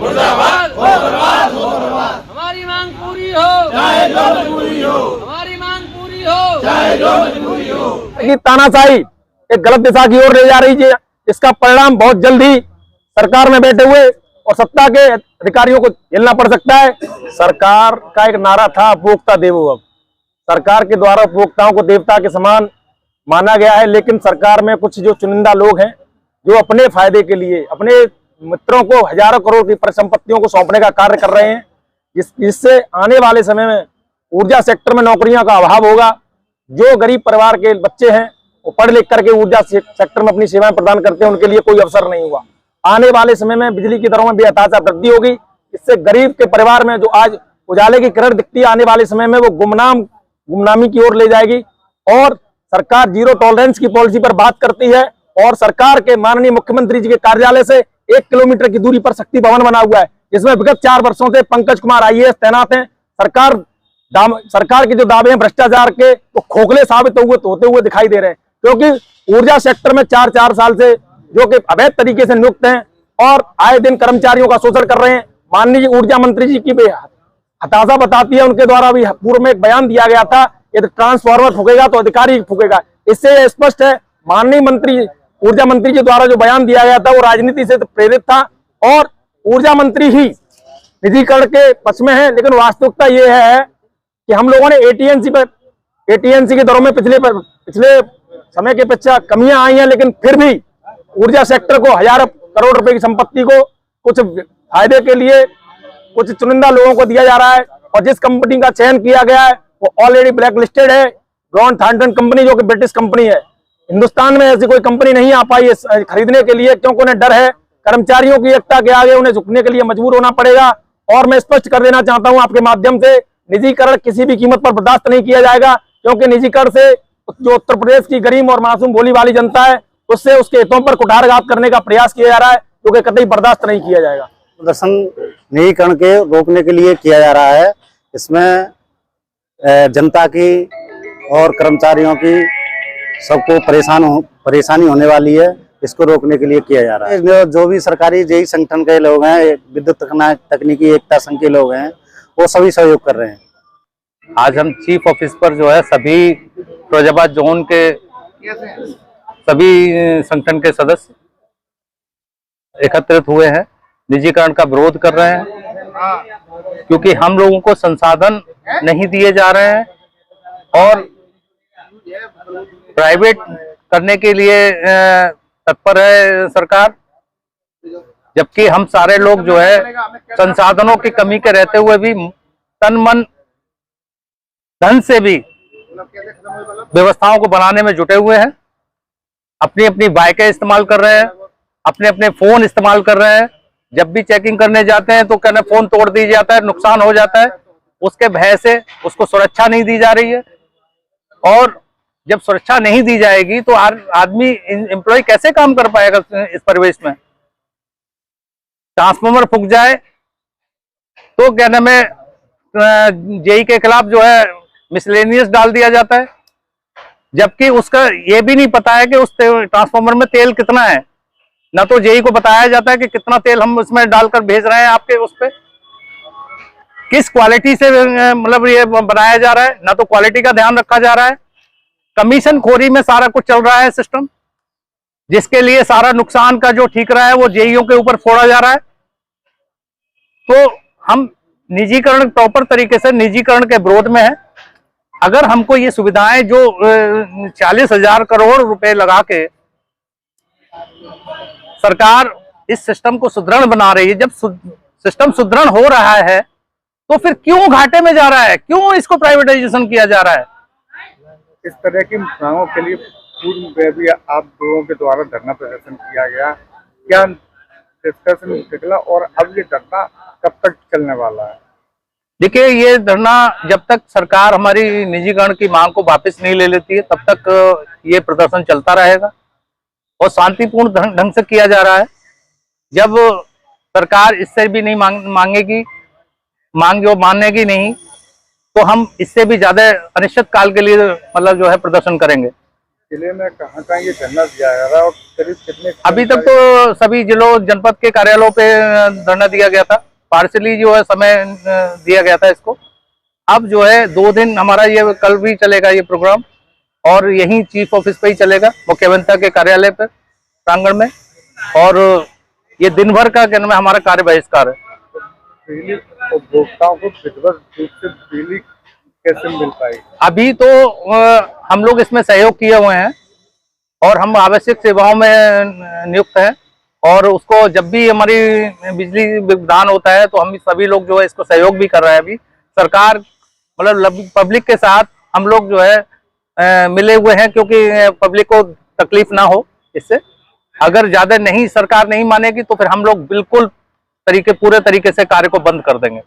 मुर्दाबाद हमारी मांग पूरी हो चाहे जो मजबूरी हो, हमारी मांग पूरी हो चाहे जो मजबूरी हो। कि तानाशाही एक गलत दिशा की ओर ले जा रही है, इसका परिणाम बहुत जल्द ही सरकार में बैठे हुए और सत्ता के अधिकारियों को झेलना पड़ सकता है। सरकार का एक नारा था उपभोक्ता देवो भव। सरकार के द्वारा उपभोक्ताओं को देवता के समान माना गया है, लेकिन सरकार में कुछ जो चुनिंदा लोग हैं जो अपने फायदे के लिए अपने मित्रों को हजारों करोड़ की परिसंपत्तियों को सौंपने का कार्य कर रहे हैं, जिससे आने वाले समय में ऊर्जा सेक्टर में नौकरियों का अभाव होगा। जो गरीब परिवार के बच्चे हैं वो पढ़ लिख करके ऊर्जा सेक्टर में अपनी सेवाएं प्रदान करते हैं, उनके लिए कोई अवसर नहीं हुआ। आने वाले समय में बिजली की दरों में बेतहाशा वृद्धि होगी। इससे गरीब के परिवार में जो आज उजाले की किरण दिखती है, आने वाले समय में वो गुमनामी की ओर ले जाएगी। और सरकार जीरो टॉलरेंस की पॉलिसी पर बात करती है और सरकार के माननीय मुख्यमंत्री जी के कार्यालय से 1 किलोमीटर की दूरी पर शक्ति भवन बना हुआ है, जिसमें विगत 4 वर्षों से पंकज कुमार IAS तैनात हैं। सरकार के जो दावे हैं भ्रष्टाचार के, वो खोखले साबित होते हुए दिखाई दे रहे हैं, क्योंकि ऊर्जा सेक्टर में 4 साल से जो कि अवैध तरीके से नियुक्त हैं और आए दिन कर्मचारियों का शोषण कर रहे हैं। माननीय ऊर्जा मंत्री जी की हताशा बताती है। उनके द्वारा भी पूर्व में एक बयान दिया गया था, यदि ट्रांसफार्मर फूकेगा तो अधिकारी फूकेगा। इससे यह स्पष्ट है, माननीय ऊर्जा मंत्री जी द्वारा जो बयान दिया गया था वो राजनीति से प्रेरित था और ऊर्जा मंत्री ही निजीकरण के पक्ष में है। लेकिन वास्तविकता ये है कि हम लोगों ने एटीएनसी की दरों में पिछले समय के पश्चात कमियां आई हैं, लेकिन फिर भी ऊर्जा सेक्टर को हजारों करोड़ रुपए की संपत्ति को कुछ फायदे के लिए कुछ चुनिंदा लोगों को दिया जा रहा है। और जिस कंपनी का चयन किया गया है वो ऑलरेडी ब्लैक लिस्टेड है, ग्राउंड थॉर्नटन कंपनी, जो कि ब्रिटिश कंपनी है। हिंदुस्तान में ऐसी कोई कंपनी नहीं आ पाई है खरीदने के लिए, क्योंकि उन्हें डर है कर्मचारियों की एकता के आगे उन्हें झुकने के लिए मजबूर होना पड़ेगा। और मैं स्पष्ट कर देना चाहता हूं आपके माध्यम से, निजीकरण किसी भी कीमत पर बर्दाश्त नहीं किया जाएगा, क्योंकि निजीकरण से जो उत्तर प्रदेश की गरीब और मासूम भोली वाली जनता है उससे उसके हितों पर कुठाराघात करने का प्रयास किया जा रहा है, जो कि कतई बर्दाश्त नहीं किया जाएगा। प्रदर्शन निजीकरण के रोकने के लिए किया जा रहा है। इसमें जनता की और कर्मचारियों की सबको परेशानी होने वाली है, इसको रोकने के लिए किया जा रहा है। जो भी सरकारी जेई संगठन के लोग हैं, विद्युत तकनीकी एकता संघ के लोग हैं, वो सभी सहयोग कर रहे हैं। आज हम चीफ ऑफिस पर जो है सभी फिरोजाबाद जोन के सभी संगठन के सदस्य एकत्रित हुए हैं, निजीकरण का विरोध कर रहे हैं, क्योंकि हम लोगों को संसाधन नहीं दिए जा रहे हैं और प्राइवेट करने के लिए तत्पर है सरकार, जबकि हम सारे लोग जो है संसाधनों की कमी के रहते हुए भी तन मन धन से भी व्यवस्थाओं को बनाने में जुटे हुए हैं। अपनी अपनी बाइकें इस्तेमाल कर रहे हैं, अपने अपने फोन इस्तेमाल कर रहे हैं। जब भी चेकिंग करने जाते हैं तो कहना फोन तोड़ दिया जाता है, नुकसान हो जाता है, उसके भय से उसको सुरक्षा नहीं दी जा रही है। और जब सुरक्षा नहीं दी जाएगी तो आदमी एम्प्लॉय कैसे काम कर पाएगा इस परिवेश में। ट्रांसफार्मर फूक जाए तो कहने में जेई के खिलाफ जो है मिसलेनियस डाल दिया जाता है, जबकि उसका ये भी नहीं पता है कि उस ट्रांसफार्मर में तेल कितना है। ना तो जेई को बताया जाता है कि कितना तेल हम उसमें डालकर भेज रहे हैं आपके उस पे, किस क्वालिटी से मतलब ये बनाया जा रहा है, ना तो क्वालिटी का ध्यान रखा जा रहा है। कमीशन खोरी में सारा कुछ चल रहा है सिस्टम, जिसके लिए सारा नुकसान का जो ठीक रहा है वो जेईओ के ऊपर फोड़ा जा रहा है। तो हम निजीकरण प्रॉपर तरीके से निजीकरण के विरोध में है। अगर हमको ये सुविधाएं जो 40,000 करोड़ रुपए लगा के सरकार इस सिस्टम को सुदृढ़ बना रही है, जब सिस्टम सुदृढ़ हो रहा है तो फिर क्यों घाटे में जा रहा है, क्यों इसको प्राइवेटाइजेशन किया जा रहा है। इस तरह की मांगों के लिए पूर्व में भी आप लोगों के द्वारा धरना प्रदर्शन किया गया, क्या डिस्कशन निकला और अब ये धरना कब तक चलने वाला है? देखिए, ये धरना जब तक सरकार हमारी निजीकरण की मांग को वापस नहीं ले लेती है तब तक ये प्रदर्शन चलता रहेगा और शांतिपूर्ण ढंग से किया जा रहा है। जब सरकार इससे भी नहीं मांगेगी, मानेगी नहीं, तो हम इससे भी ज्यादा अनिश्चित काल के लिए मतलब जो है प्रदर्शन करेंगे। जिले में कहाँ ये धरना दिया जा रहा है और करीब कितने अभी तक तो सभी जिलों जनपद के कार्यालयों पे धरना दिया गया था, पार्शली जो है समय दिया गया था इसको। अब जो है 2 दिन हमारा ये कल भी चलेगा ये प्रोग्राम, और यहीं चीफ ऑफिस पे ही चलेगा, मुख्य अभियंता के कार्यालय पर प्रांगण में, और ये दिन भर का क्या नाम है हमारा कार्य बहिष्कार है। बिजली उपभोक्ताओं को विधिवत रूप से बिजली कैसे मिल पाएगी? अभी तो हम लोग इसमें सहयोग किए हुए हैं और हम आवश्यक सेवाओं में नियुक्त हैं, और उसको जब भी हमारी बिजली व्यवधान होता है तो हम सभी लोग जो है इसको सहयोग भी कर रहे हैं। अभी सरकार मतलब पब्लिक के साथ हम लोग जो है मिले हुए हैं, क्योंकि पब्लिक को तकलीफ ना हो इससे। अगर ज्यादा नहीं सरकार नहीं मानेगी तो फिर हम लोग बिल्कुल पूरे तरीके से कार्य को बंद कर देंगे।